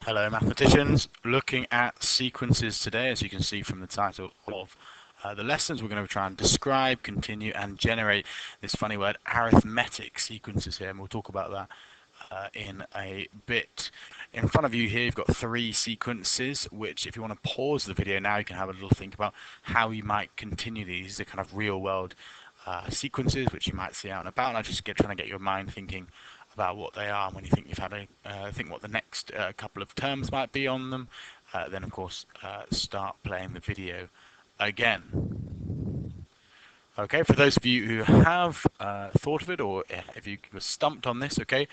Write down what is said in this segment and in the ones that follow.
Hello mathematicians, looking at sequences today. As you can see from the title of the lessons, we're going to try and describe, continue and generate this funny word arithmetic sequences here, and we'll talk about that in a bit. In front of you here you've got three sequences which, if you want to pause the video now, you can have a little think about how you might continue these. These are kind of real world sequences which you might see out and about, and I just trying to get your mind thinking about what they are. And when you think you've had a think what the next couple of terms might be on them, then of course start playing the video again. Okay, for those of you who have thought of it, or if you were stumped on this, okay,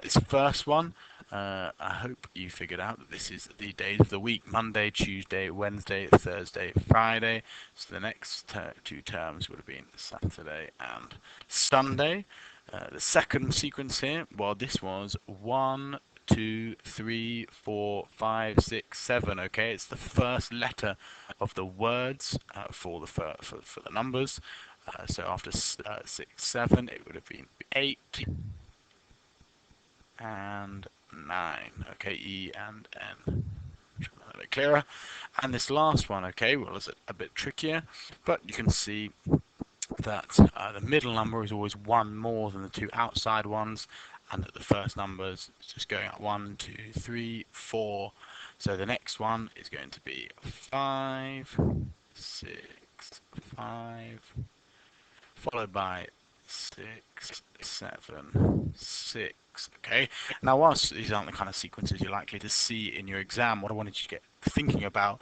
this first one, I hope you figured out that this is the days of the week: Monday, Tuesday, Wednesday, Thursday, Friday. So the next two terms would have been Saturday and Sunday. The second sequence here, well, this was 1, 2, 3, 4, 5, 6, 7. Okay, it's the first letter of the words for the numbers. So after 6, 7, it would have been 8 and 9. Okay, E and N. A bit clearer. And this last one, okay, well, it's a bit trickier, but you can see that the middle number is always one more than the two outside ones, and that the first number is just going up 1, 2, 3, 4. So the next one is going to be 5, 6, 5, followed by 6, 7, 6. Okay. Now, whilst these aren't the kind of sequences you're likely to see in your exam, what I wanted you to get thinking about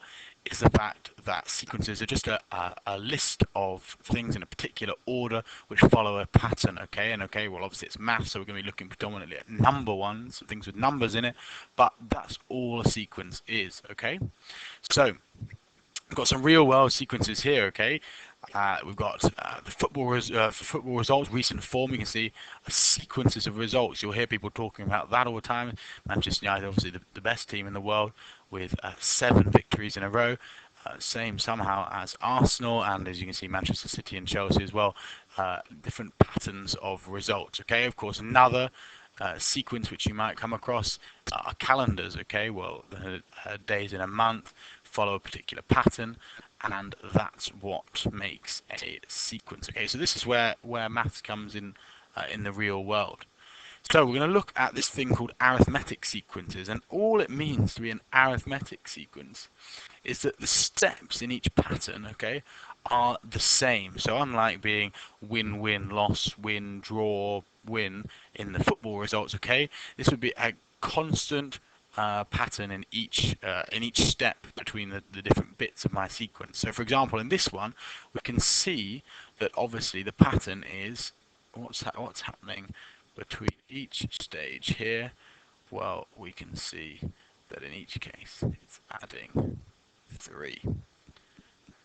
is the fact that sequences are just a list of things in a particular order which follow a pattern. Okay, and okay, well, obviously it's maths, so we're going to be looking predominantly at number ones, things with numbers in it, but that's all a sequence is. Okay, so we've got some real world sequences here. Okay, we've got the football results, recent form. You can see sequences of results. You'll hear people talking about that all the time. Manchester United, obviously the best team in the world, with 7 victories in a row. Same somehow as Arsenal, and as you can see, Manchester City and Chelsea as well. Different patterns of results. Okay, of course, another sequence which you might come across are calendars. Okay, well, the days in a month follow a particular pattern, and that's what makes a sequence. Okay, so this is where maths comes in the real world. So we're going to look at this thing called arithmetic sequences, and all it means to be an arithmetic sequence is that the steps in each pattern, okay, are the same. So unlike being win, win, loss, win, draw, win in the football results, okay, this would be a constant pattern in each step between the different bits of my sequence. So for example, in this one, we can see that obviously the pattern is what's happening between each stage here. Well, we can see that in each case it's adding 3.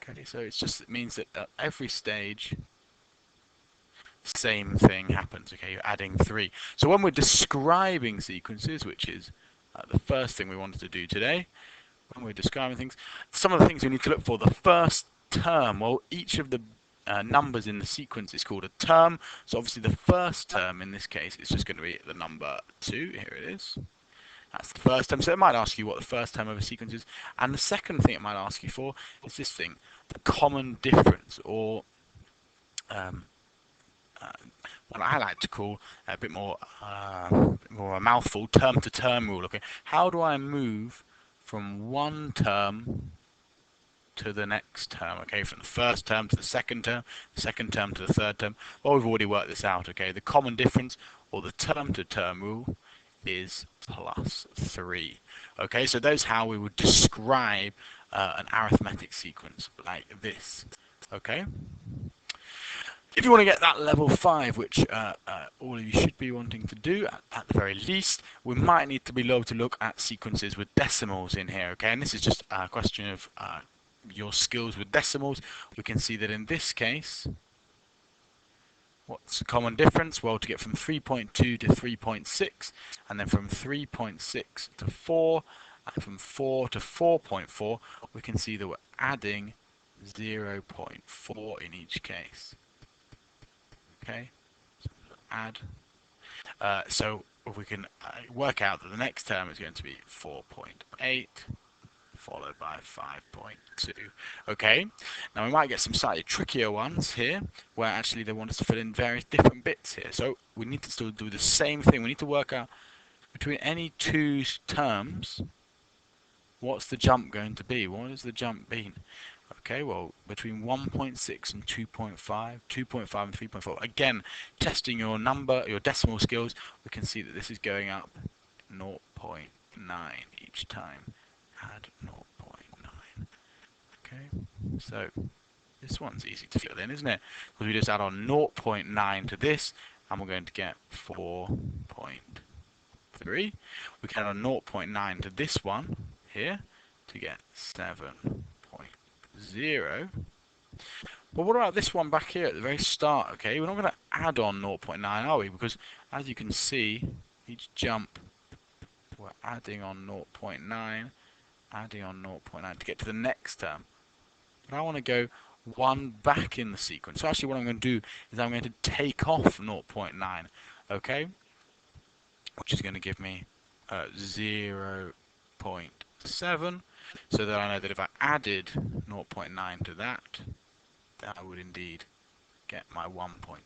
Okay, so it means that at every stage same thing happens. Okay, you're adding 3. So when we're describing sequences, which is the first thing we wanted to do today, when we're describing things, some of the things we need to look for: the first term. Well, each of the numbers in the sequence is called a term. So obviously the first term in this case is just going to be the number 2. Here it is. That's the first term. So it might ask you what the first term of a sequence is. And the second thing it might ask you for is this thing, the common difference, or um, what I like to call a bit more a mouthful, term-to-term rule. Okay, how do I move from one term to the next term? Okay, from the first term to the second term to the third term. Well, we've already worked this out. Okay, the common difference, or the term-to-term rule, is +3. Okay, so that's how we would describe an arithmetic sequence like this. Okay. If you want to get that level 5, which all of you should be wanting to do at the very least, we might need to be able to look at sequences with decimals in here. Okay, and this is just a question of your skills with decimals. We can see that in this case, what's the common difference? Well, to get from 3.2 to 3.6, and then from 3.6 to 4, and from 4 to 4.4, we can see that we're adding 0.4 in each case. Okay, so add. So we can work out that the next term is going to be 4.8 followed by 5.2. Okay, now we might get some slightly trickier ones here where actually they want us to fill in various different bits here. So we need to still do the same thing. We need to work out between any two terms, what's the jump going to be? What has the jump been? Okay, well, between 1.6 and 2.5, 2.5 and 3.4. Again, testing your decimal skills, we can see that this is going up 0.9 each time. Add 0.9. Okay, so this one's easy to fill in, isn't it? Because we just add on 0.9 to this, and we're going to get 4.3. We can add on 0.9 to this one here to get 7.0. But what about this one back here at the very start? Okay, we're not going to add on 0.9, are we? Because as you can see, each jump we're adding on 0.9, adding on 0.9 to get to the next term. But I want to go one back in the sequence. So actually what I'm going to do is I'm going to take off 0.9, okay? Which is going to give me 0.7, so that I know that if I added 0.9 to that, then I would indeed get my 1.6.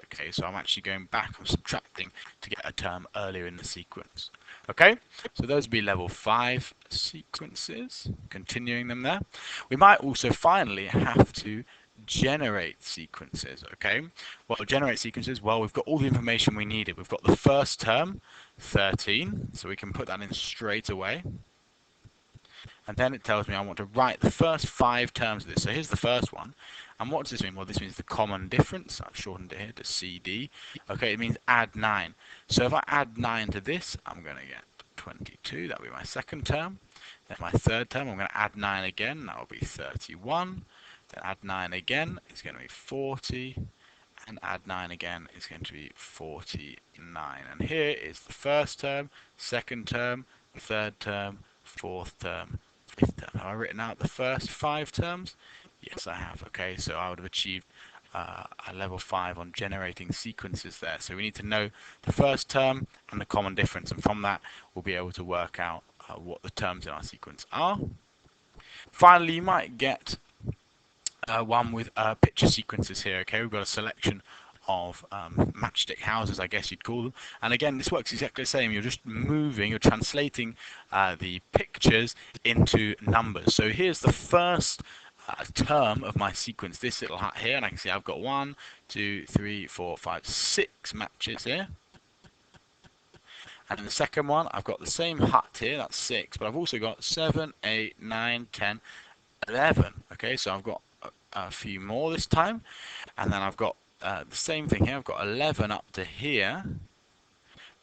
Okay, so I'm actually going back and subtracting to get a term earlier in the sequence. Okay, so those would be level 5 sequences, continuing them there. We might also finally have to generate sequences. Okay, well, generate sequences, well, we've got all the information we needed. We've got the first term, 13, so we can put that in straight away. And then it tells me I want to write the first 5 terms of this. So here's the first one. And what does this mean? Well, this means the common difference. I've shortened it here to CD. Okay, it means add 9. So if I add 9 to this, I'm going to get 22. That'll be my second term. Then my third term, I'm going to add 9 again. That will be 31. Then add 9 again. It's going to be 40. And add 9 again is going to be 49. And here is the first term, second term, third term, fourth term, fifth term. Have I written out the first 5 terms? Yes, I have. Okay, so I would have achieved a level 5 on generating sequences there. So we need to know the first term and the common difference, and from that we'll be able to work out what the terms in our sequence are. Finally, you might get one with picture sequences here. Okay, we've got a selection of matchstick houses, I guess you'd call them. And again, this works exactly the same. You're just moving, you're translating the pictures into numbers. So here's the first term of my sequence, this little hut here, and I can see I've got 1, 2, 3, 4, 5, 6 matches here. And in the second one, I've got the same hut here, that's 6, but I've also got 7, 8, 9, 10, 11. Okay, so I've got a few more this time, and then I've got the same thing here. I've got 11 up to here,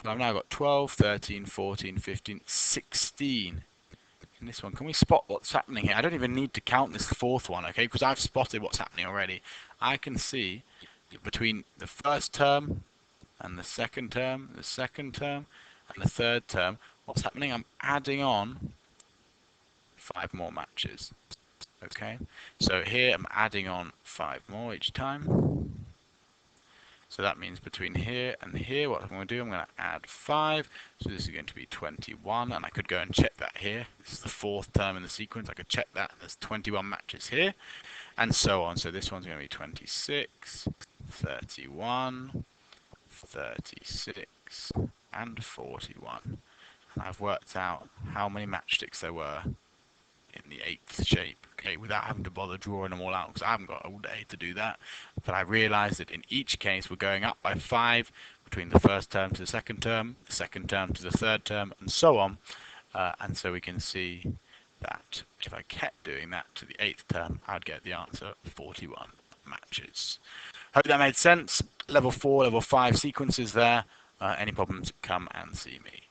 but I've now got 12, 13, 14, 15, 16 in this one. Can we spot what's happening here? I don't even need to count this fourth one, okay, because I've spotted what's happening already. I can see between the first term and the second term, and the third term, what's happening. I'm adding on 5 more matches. Okay, so here I'm adding on 5 more each time. So that means between here and here, what I'm going to do, I'm going to add 5. So this is going to be 21, and I could go and check that here. This is the 4th term in the sequence. I could check that. There's 21 matches here, and so on. So this one's going to be 26, 31, 36, and 41. And I've worked out how many matchsticks there were in the 8th shape, okay, without having to bother drawing them all out, because I haven't got all day to do that. But I realized that in each case we're going up by 5 between the first term to the second term to the third term, and so on. And so we can see that if I kept doing that to the 8th term, I'd get the answer 41 matches. Hope that made sense. Level 4, level 5 sequences there. Any problems, come and see me.